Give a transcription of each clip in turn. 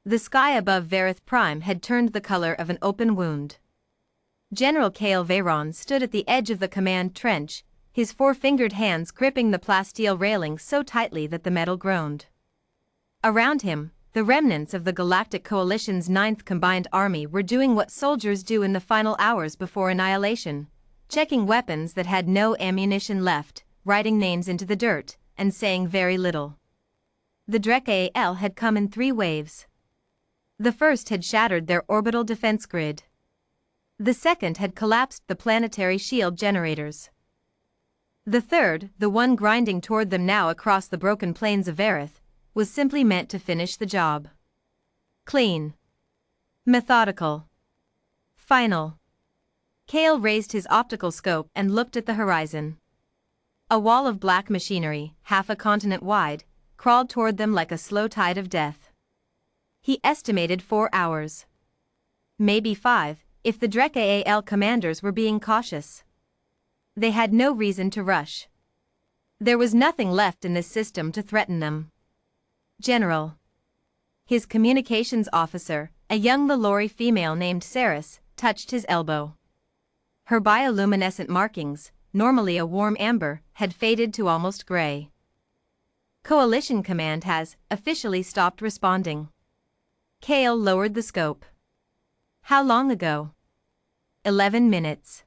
The sky above Varith Prime had turned the color of an open wound. General Kale Veyron stood at the edge of the command trench, his four-fingered hands gripping the plasteel railing so tightly that the metal groaned. Around him, the remnants of the Galactic Coalition's 9th Combined Army were doing what soldiers do in the final hours before annihilation, checking weapons that had no ammunition left, writing names into the dirt, and saying very little. The Drek-AL had come in 3 waves. The first had shattered their orbital defense grid. The second had collapsed the planetary shield generators. The third, the one grinding toward them now across the broken plains of Varith, was simply meant to finish the job. Clean. Methodical. Final. Kale raised his optical scope and looked at the horizon. A wall of black machinery, half a continent wide, crawled toward them like a slow tide of death. He estimated 4 hours. Maybe 5, if the Drek-AL commanders were being cautious. They had no reason to rush. There was nothing left in this system to threaten them. General. His communications officer, a young Lalori female named Saris, touched his elbow. Her bioluminescent markings, normally a warm amber, had faded to almost gray. Coalition Command has officially stopped responding. Kale lowered the scope. How long ago? 11 minutes.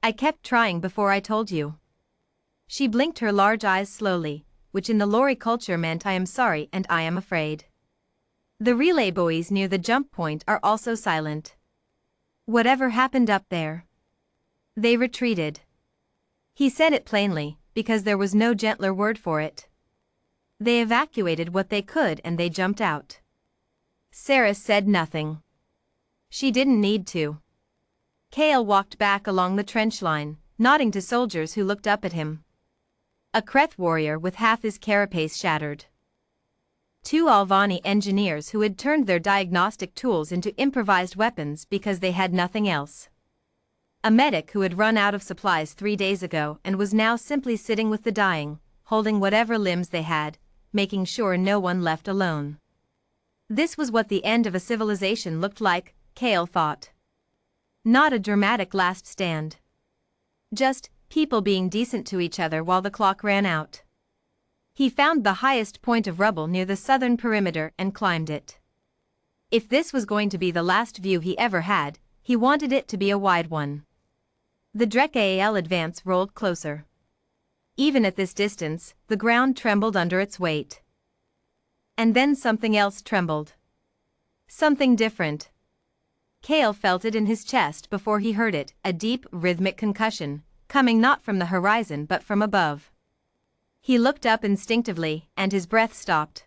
I kept trying before I told you. She blinked her large eyes slowly, which in the Lori culture meant I am sorry and I am afraid. The relay buoys near the jump point are also silent. Whatever happened up there? They retreated. He said it plainly, because there was no gentler word for it. They evacuated what they could and they jumped out. Saris said nothing. She didn't need to. Kale walked back along the trench line, nodding to soldiers who looked up at him. A Kreth warrior with half his carapace shattered. 2 Alvani engineers who had turned their diagnostic tools into improvised weapons because they had nothing else. A medic who had run out of supplies 3 days ago and was now simply sitting with the dying, holding whatever limbs they had, making sure no one left alone. This was what the end of a civilization looked like, Kale thought. Not a dramatic last stand. Just people being decent to each other while the clock ran out. He found the highest point of rubble near the southern perimeter and climbed it. If this was going to be the last view he ever had, he wanted it to be a wide one. The Drek-AL advance rolled closer. Even at this distance, the ground trembled under its weight. And then something else trembled. Something different. Kale felt it in his chest before he heard it, a deep, rhythmic concussion, coming not from the horizon but from above. He looked up instinctively, and his breath stopped.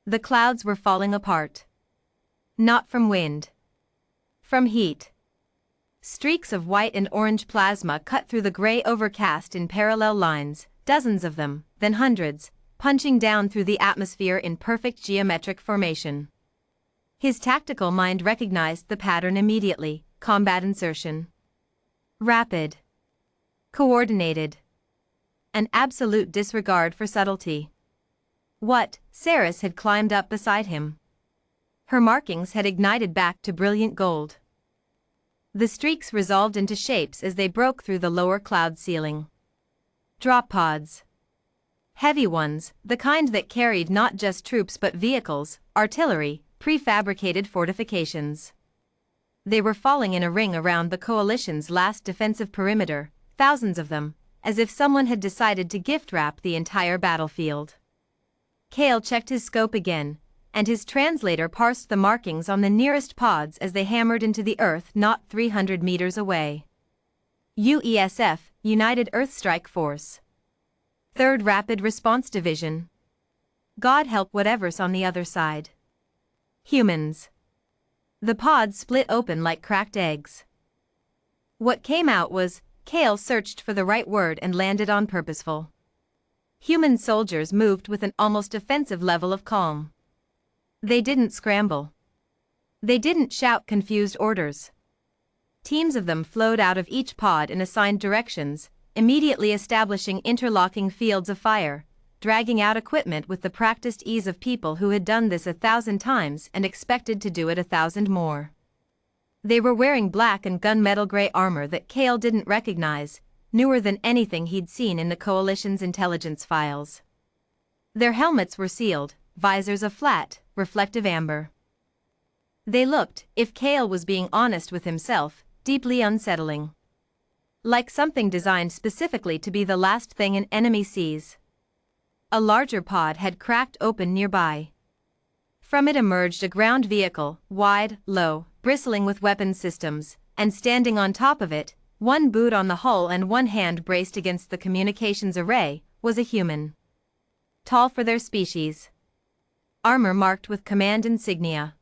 The clouds were falling apart. Not from wind. From heat. Streaks of white and orange plasma cut through the gray overcast in parallel lines, dozens of them, then hundreds, punching down through the atmosphere in perfect geometric formation. His tactical mind recognized the pattern immediately: combat insertion. Rapid. Coordinated. An absolute disregard for subtlety. What? Saris had climbed up beside him. Her markings had ignited back to brilliant gold. The streaks resolved into shapes as they broke through the lower cloud ceiling. Drop pods. Heavy ones, the kind that carried not just troops but vehicles, artillery, prefabricated fortifications. They were falling in a ring around the coalition's last defensive perimeter, thousands of them, as if someone had decided to gift-wrap the entire battlefield. Kale checked his scope again, and his translator parsed the markings on the nearest pods as they hammered into the Earth not 300 meters away. UESF, United Earth Strike Force. 3rd Rapid Response Division. God help whatever's on the other side. Humans. The pods split open like cracked eggs. What came out was, Kale searched for the right word and landed on purposeful. Human soldiers moved with an almost offensive level of calm. They didn't scramble. They didn't shout confused orders. Teams of them flowed out of each pod in assigned directions, immediately establishing interlocking fields of fire, dragging out equipment with the practiced ease of people who had done this 1,000 times and expected to do it 1,000 more. They were wearing black and gunmetal gray armor that Cale didn't recognize, newer than anything he'd seen in the Coalition's intelligence files. Their helmets were sealed, visors of flat, reflective amber. They looked, if Cale was being honest with himself, deeply unsettling. Like something designed specifically to be the last thing an enemy sees. A larger pod had cracked open nearby. From it emerged a ground vehicle, wide, low, bristling with weapons systems, and standing on top of it, one boot on the hull and one hand braced against the communications array, was a human. Tall for their species. Armor marked with command insignia.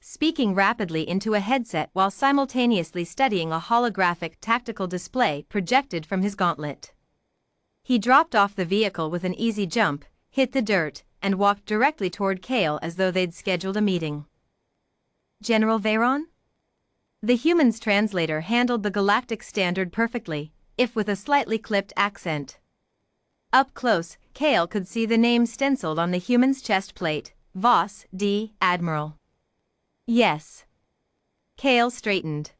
Speaking rapidly into a headset while simultaneously studying a holographic tactical display projected from his gauntlet. He dropped off the vehicle with an easy jump, hit the dirt, and walked directly toward Cale as though they'd scheduled a meeting. General Veyron? The human's translator handled the galactic standard perfectly, if with a slightly clipped accent. Up close, Cale could see the name stenciled on the human's chest plate, Voss D. Admiral. Yes. Cale straightened.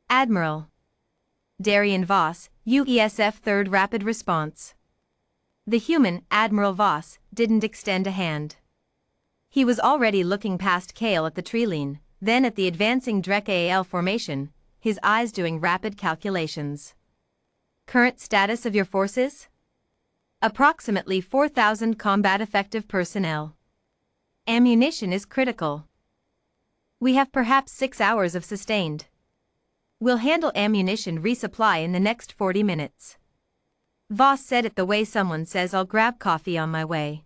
Admiral. Darian Voss, UESF 3rd Rapid Response. The human, Admiral Voss, didn't extend a hand. He was already looking past Cale at the treeline, then at the advancing Drek formation, his eyes doing rapid calculations. Current status of your forces? Approximately 4,000 combat-effective personnel. Ammunition is critical. We have perhaps 6 hours of sustained. We'll handle ammunition resupply in the next 40 minutes. Voss said it the way someone says I'll grab coffee on my way.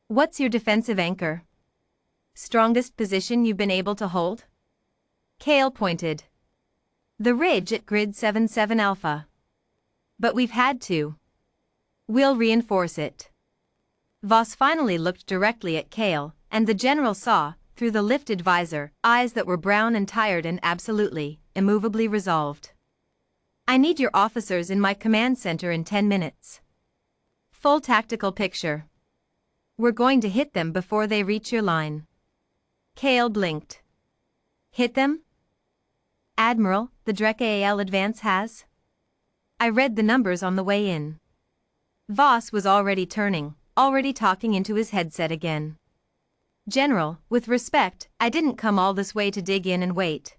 What's your defensive anchor? Strongest position you've been able to hold? Cale pointed. The ridge at grid 77 Alpha. But we've had to. We'll reinforce it. Voss finally looked directly at Cale, and the general saw, through the lifted visor, eyes that were brown and tired and absolutely, immovably resolved. I need your officers in my command center in 10 minutes. Full tactical picture. We're going to hit them before they reach your line. Cale blinked. Hit them? Admiral, the Drek advance has? I read the numbers on the way in. Voss was already turning, already talking into his headset again. General, with respect, I didn't come all this way to dig in and wait.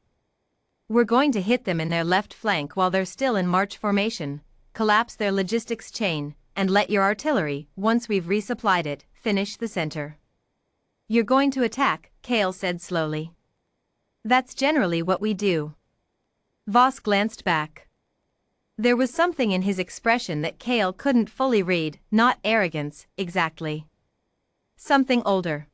We're going to hit them in their left flank while they're still in march formation, collapse their logistics chain, and let your artillery, once we've resupplied it, finish the center. You're going to attack, Cale said slowly. That's generally what we do. Voss glanced back. There was something in his expression that Cale couldn't fully read, not arrogance, exactly. Something older.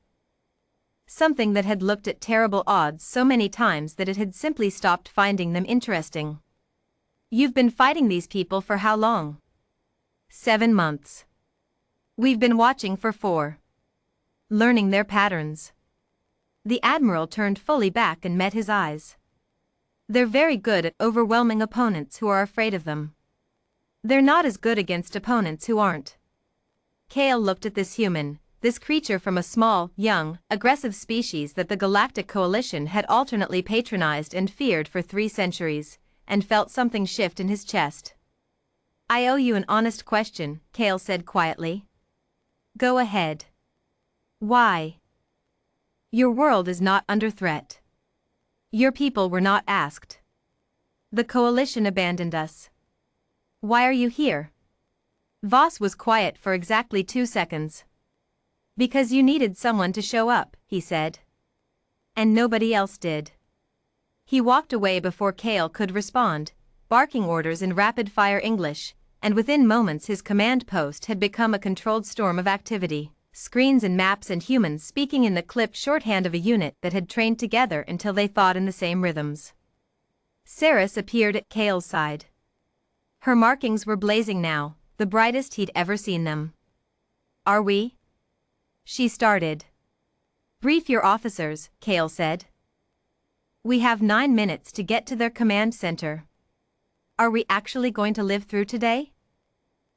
Something that had looked at terrible odds so many times that it had simply stopped finding them interesting. You've been fighting these people for how long? 7 months. We've been watching for 4. Learning their patterns. The Admiral turned fully back and met his eyes. They're very good at overwhelming opponents who are afraid of them. They're not as good against opponents who aren't. Cale looked at this human, this creature from a small, young, aggressive species that the Galactic Coalition had alternately patronized and feared for 3 centuries, and felt something shift in his chest. I owe you an honest question, Cale said quietly. Go ahead. Why? Your world is not under threat. Your people were not asked. The Coalition abandoned us. Why are you here? Voss was quiet for exactly 2 seconds. Because you needed someone to show up, he said. And nobody else did. He walked away before Cale could respond, barking orders in rapid-fire English, and within moments his command post had become a controlled storm of activity, screens and maps and humans speaking in the clipped shorthand of a unit that had trained together until they thought in the same rhythms. Saris appeared at Cale's side. Her markings were blazing now, the brightest he'd ever seen them. Are we? She started. Brief your officers, Cale said. We have 9 minutes to get to their command center. Are we actually going to live through today?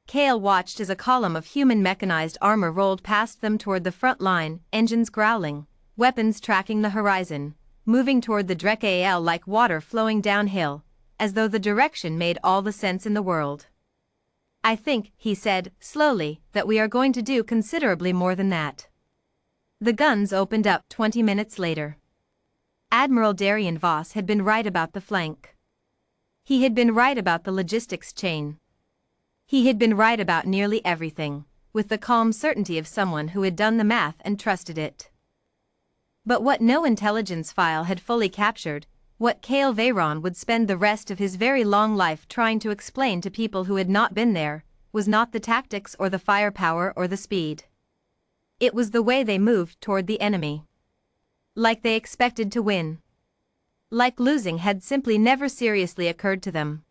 Kale watched as a column of human mechanized armor rolled past them toward the front line, engines growling, weapons tracking the horizon, moving toward the Drek like water flowing downhill, as though the direction made all the sense in the world. I think, he said, slowly, that we are going to do considerably more than that. The guns opened up 20 minutes later. Admiral Darian Voss had been right about the flank. He had been right about the logistics chain. He had been right about nearly everything, with the calm certainty of someone who had done the math and trusted it. But what no intelligence file had fully captured, what Kale Veyron would spend the rest of his very long life trying to explain to people who had not been there, was not the tactics or the firepower or the speed. It was the way they moved toward the enemy. Like they expected to win. Like losing had simply never seriously occurred to them.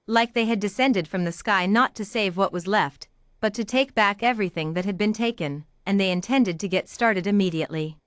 Like they had descended from the sky not to save what was left, but to take back everything that had been taken, and they intended to get started immediately.